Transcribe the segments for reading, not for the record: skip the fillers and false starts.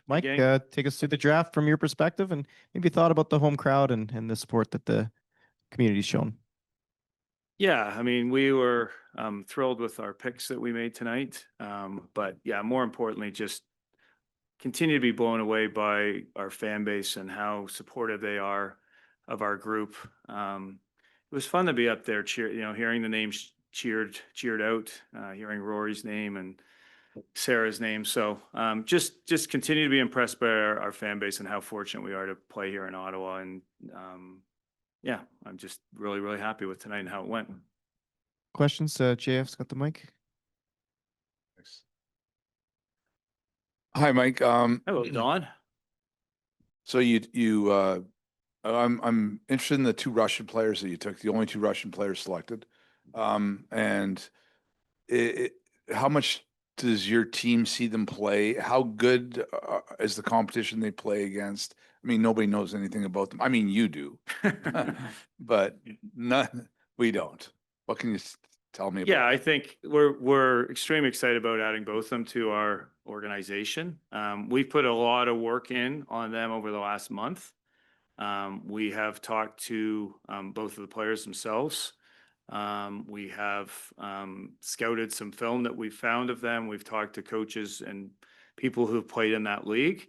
Mike, Gang. take us through the draft from your perspective and maybe thought about the home crowd and the support that the community's shown. Yeah, I mean, we were thrilled with our picks that we made tonight. But yeah, more importantly, just continue to be blown away by our fan base and how supportive they are of our group. It was fun to be up there, hearing the names cheered out, hearing Rory's name and Sarah's name. So just continue to be impressed by our fan base and how fortunate we are to play here in Ottawa. And yeah, I'm just really, really happy with tonight and how it went. Questions? JF's got the mic. Thanks. Hi, Mike. Hello, Don. So I'm interested in the two Russian players that you took, the only two Russian players selected. And how much does your team see them play? How good is the competition they play against? I mean, nobody knows anything about them. I mean, you do, but we don't. What can you tell me about? Yeah, I think we're extremely excited about adding both of them to our organization. We've put a lot of work in on them over the last month. We have talked to both of the players themselves. We have scouted some film that we found of them. We've talked to coaches and people who've played in that league.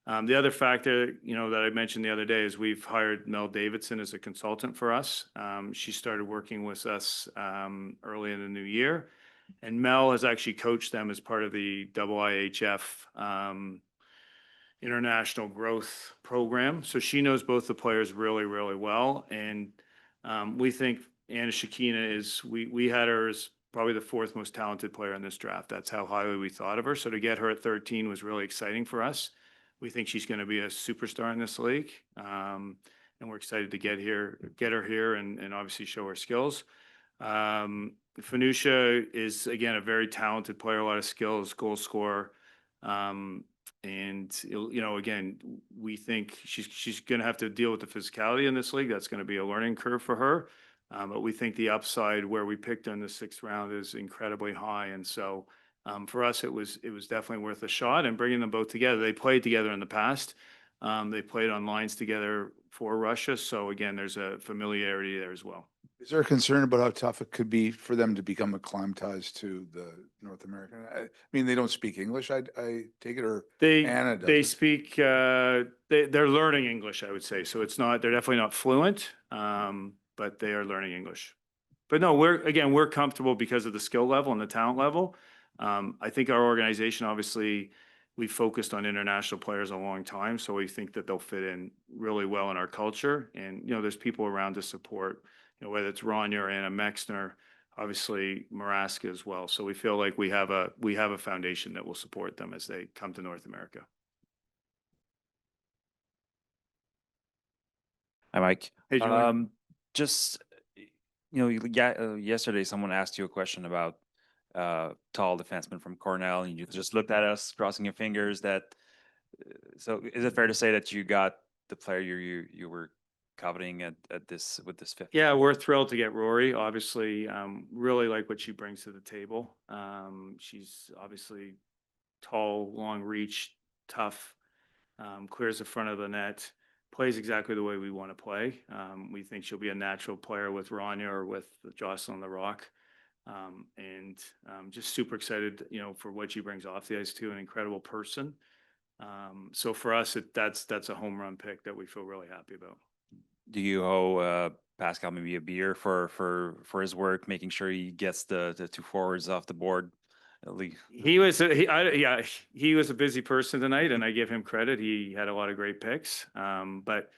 The other factor, that I mentioned the other day is we've hired Mel Davidson as a consultant for us. She started working with us early in the new year, and Mel has actually coached them as part of the IIHF International Growth Program. So she knows both the players really, really well, and we think Anna Shakina we had her as probably the fourth most talented player in this draft. That's how highly we thought of her. So to get her at 13 was really exciting for us. We think she's going to be a superstar in this league, and we're excited to get her here, and obviously show her skills. Fanusha is, again, a very talented player, a lot of skills, goal scorer, and again, we think she's going to have to deal with the physicality in this league. That's going to be a learning curve for her, but we think the upside where we picked her in the 6th round is incredibly high, and so. For us, it was definitely worth a shot, and bringing them both together. They played together in the past. They played on lines together for Russia. So again, there's a familiarity there as well. Is there a concern about how tough it could be for them to become acclimatized to the North American? I mean, they don't speak English. I take it, or Anna does. They speak. They're learning English, I would say. So it's not. They're definitely not fluent, but they are learning English. But no, we're comfortable because of the skill level and the talent level. I think our organization, obviously, we focused on international players a long time, so we think that they'll fit in really well in our culture. And there's people around to support, whether it's Ronya or Anna Mexner, obviously Maraska as well. So we feel like we have a foundation that will support them as they come to North America. Hi, Mike. Hey, Julian. Just yesterday someone asked you a question about tall defenseman from Cornell, and you just looked at us, crossing your fingers. So is it fair to say that you got the player you were coveting with this 5th? Yeah, we're thrilled to get Rory. Obviously, really like what she brings to the table. She's obviously tall, long reach, tough, clears the front of the net, plays exactly the way we want to play. We think she'll be a natural player with Ronya or with Jocelyn the Rock. And just super excited, for what she brings off the ice too. An incredible person. So for us, that's a home run pick that we feel really happy about. Do you owe Pascal maybe a beer for his work, making sure he gets the 2 forwards off the board? He was a busy person tonight, and I give him credit. He had a lot of great picks. But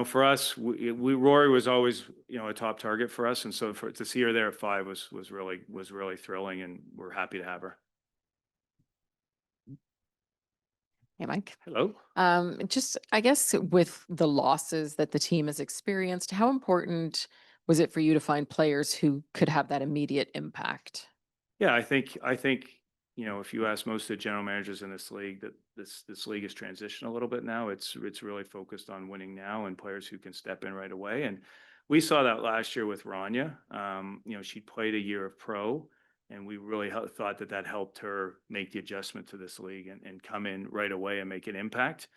for us, Rory was always, a top target for us. And so to see her there at 5 was really thrilling, and we're happy to have her. Hey, Mike. Hello. Just, I guess, with the losses that the team has experienced, how important was it for you to find players who could have that immediate impact? Yeah, I think, if you ask most of the general managers in this league, that this league is transitioned a little bit now. It's really focused on winning now and players who can step in right away. And we saw that last year with Ronya. She played a year of pro. And we really thought that that helped her make the adjustment to this league and come in right away and make an impact.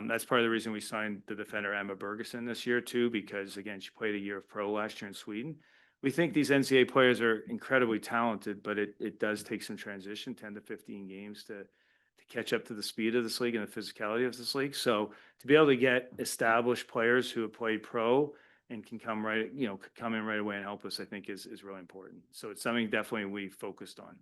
That's part of the reason we signed the defender Emma Bergeson this year too, because again, she played a year of pro last year in Sweden. We think these NCAA players are incredibly talented, but it does take some transition, 10 to 15 games to catch up to the speed of this league and the physicality of this league. So to be able to get established players who have played pro and can come right, come in right away and help us, I think is really important. So it's something definitely we focused on.